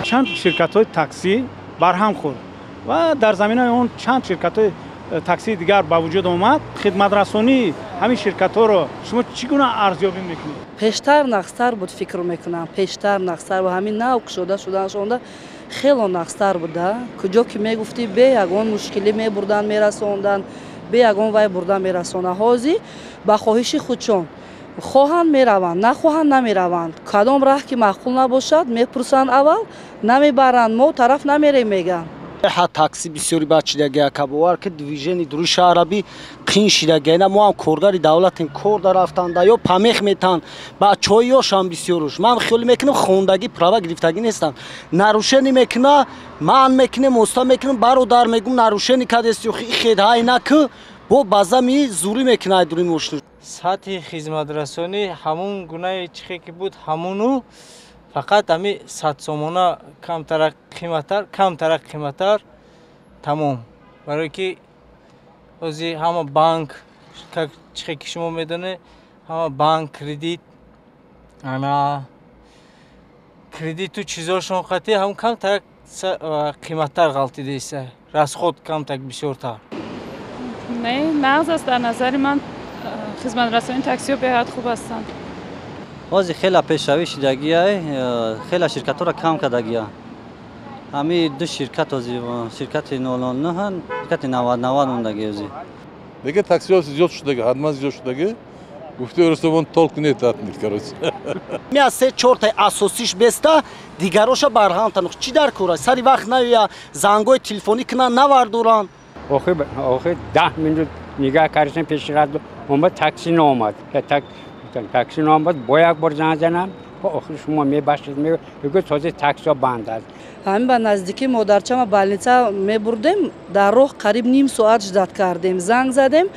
чанд ширкатҳои таксӣ барҳам хӯрд ва дар заминаи он чанд ширкатҳои таксии дигар ба вуҷуд омад. хидматрасонии ҳамин ширкатҳоро шумо чӣ гуна арзёбӣ мекунед? пештар нақстар буд фикр мекунам, пештар нақстар ва ҳамин нав кушода шуданашонда хело нақстар буда. куҷо ки мегуфти бе ягон мушкилӣ мебурдан мерасондан, бе ягон вай бурдан мерасонанд. ҳозир ба хоҳиши худшон хоҳанд мераванд, нахоҳанд намераванд. кадом раҳ ки маъқул набошад мепурсанд, аввал намебаранд, мо тараф намерем мегӯянд. такси бисёри бачидагия кабовар ки движени дуруи шаҳраби қин шидагиена мо ҳам коргари давлатем кор дарафтанда ё памех метан бачаҳои ёшам бисёруш ман хиёлӣ мекунам хондагӣ права гирифтагӣ нестам нарушени мекуна ман мекунем оста мекунам бародар мегум нарушени кадест ё хедҳайна ки бо базами зурӣ мекунай дури мошин. сатҳи хизматрасонӣ ҳамун гунаи чихе ки буд ҳамуну фақат ами садсомона камтарак қиматтар тамом. барое ки ҳозир ҳама банк чихе ки шумо медонед ҳама банк кредиту чизошон қатӣ ҳам камтарак қиматтар ғалтидеста расход камтак бисёртар. не нағз аст. дар назари ман хизматрасони таксиҳо беҳад хуб ҳастанд. ҳозир хела пешравӣ шидагия, хела ширкатҳоро кам кардагия. ҳамин ду ширкат ҳозир ширкати 009 ширкати 90 мондаги ҳозир. Дега таксиҳо зиёд шудаги, ҳадман зиёд шудаги. гуфти ростовон толку нетатнид короче. Мя се чортай асосиш беста дигароша барҳам танух чи дар кора сари вақт навия зангои телефонӣ кина навардуран. охир 10 минут нигаҳ кардем пеши қад омад такси наомад. такси наомад бо як бор занг занам охир шумо мебашед мегӯ тозе таксиҳо банд аст. ҳамин ба наздикии модарчама балница мебурдем, дар роҳ қариб ним соат ждат кардем. занг задем,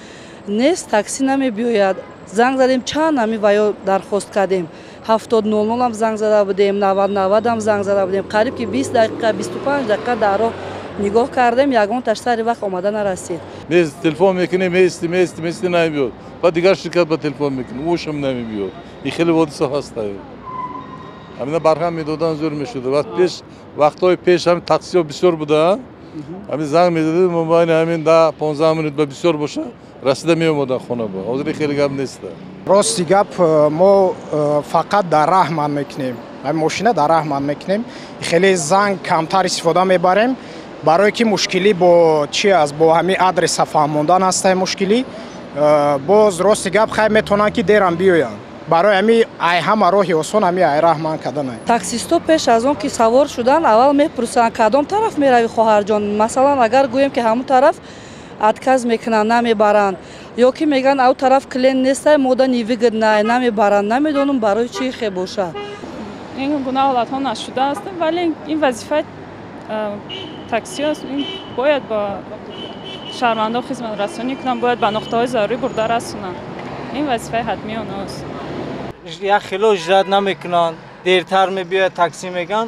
нест такси намебиёяд. занг задем чанд ҳами ваё дархост кардем. 7000 ҳам занг зада будем, 90 ҳам занг зада будем. қариб ки 20 дақиқа 25 дақиқа дар роҳ нигоҳ кардем, ягонташ сари вақт омада нарасид. телефон мекунем мести намебиёд. بعد دیگر شرکت با تلفن میکنه موشم نمیبیاد. این خیلی حادثه هست. همین برهم میدادن زور میشد. وقتای پیش هم تاکسی ها بسیار بوده. همین زنگ میدادیم موبایل همین 10-15 minut به بسیار باشه رسیده میومدن خونه با. حاضر خیلی گپ نیست. راستی گپ ما فقط در راه من میکنیم. همین ماشین در راه من میکنیم. خیلی زنگ کمتر استفاده میبریم. برای که مشکلی با چی از با همین آدرس فهموندن است مشکلی. باز راستی گپ خیلی میتونن که دیرم بیاین. برای همین همه راهی آسان همین راه من کردن. تاکسیستو پیش از اون که سوار شدن اول میپرسن کدام طرف میروی خواهر جان. مثلا اگر گویم که همون طرف отказ میکنن نمیبرن یا که میگن او طرف کلین نیست مودا نیویگد نه نمیبرن نمیدونم برای چی خیلی باشه. این گونه حالت ها نشده است ولی این وظیفه تاکسی است. این باید با شهروندان خدمت رسانی کنن، باید به نقطه های ضروری برده رسونن. این وظیفه حتمی اوناست. یا خیلی اجرات نمیکنن، دیرتر میبیاید تاکسی میگن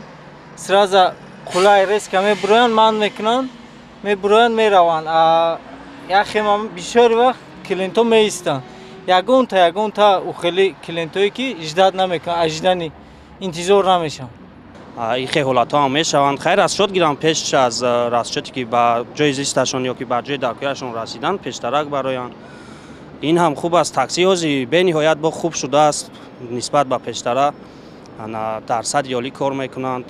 سراز خلای ریسک میبرن من میکنن میبرن میروان. یا خیلی بسیار وقت کلینتو میستن. یگون تا او خیلی کلینتویی که اجرات نمیکنن، اجرانی انتظار نمیشن. این خیلی حالت ها میشوند. خیر از شد گیرم پیش از راستی که با جای زیستشون یا که با جای درکیشون رسیدن پیشترک برایان. این هم خوب است. تاکسی هایی به نهایت با خوب شده است نسبت به پیشتره. درصد یالی کار میکنند.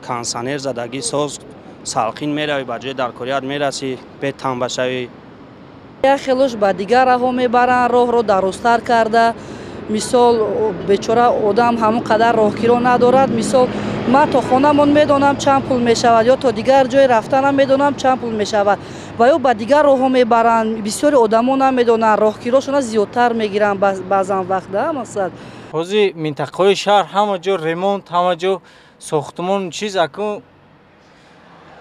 کانسانر زدگی ساز سالخین میروی با جای درکیات میرسی به تنبشوی. یا خیلیش با دیگر راه میبرن راه رو درستر کرده. مثال بیچاره آدم همون قدر راهگیرا ندارد. مثال ما تا خونمون میدونم چند پول میشود یا تا دیگر جای رفتنم میدونم چند پول میشود و یا با دیگر راه میبرن. بسیاری آدمون هم میدونن راهگیراشون زیادتر میگیرن بعضا وقت ده مقصد. حاضر منطقه شهر همه جا ریمونت همه جا ساختمان چیز اکن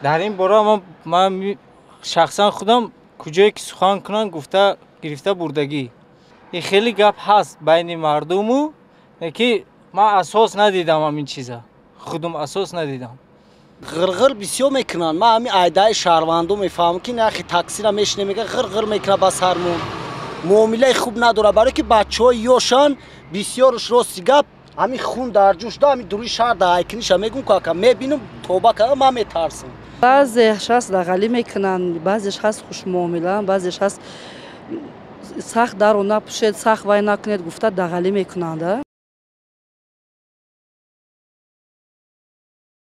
در این باره من شخصا خودم کجایی که سخن کنن گفته گرفته بردگی. این خیلی گپ هست بین مردمو که من اساس ندیدم همین چیزا. خودم اساس ندیدم. غرغر بسیار میکنن. ما همین ایده شهروندو میفهمم که نه تاکسی را میشنمیگه غرغر میکنه با سرمون. معامله خوب نداره برای که بچهای یوشان بسیارش راستی گپ ами хун дар ҷӯш да ами дуруи шаҳр да айкиниша мегум кака мебинам тоба кара ман метарсам. баъзеш ҳаст дағалӣ мекунанд, баъзеш ҳаст хушмуомила, баъзеш ҳаст сахт дару напӯшед, сахт вай накунед гуфта дағалӣ мекунанд.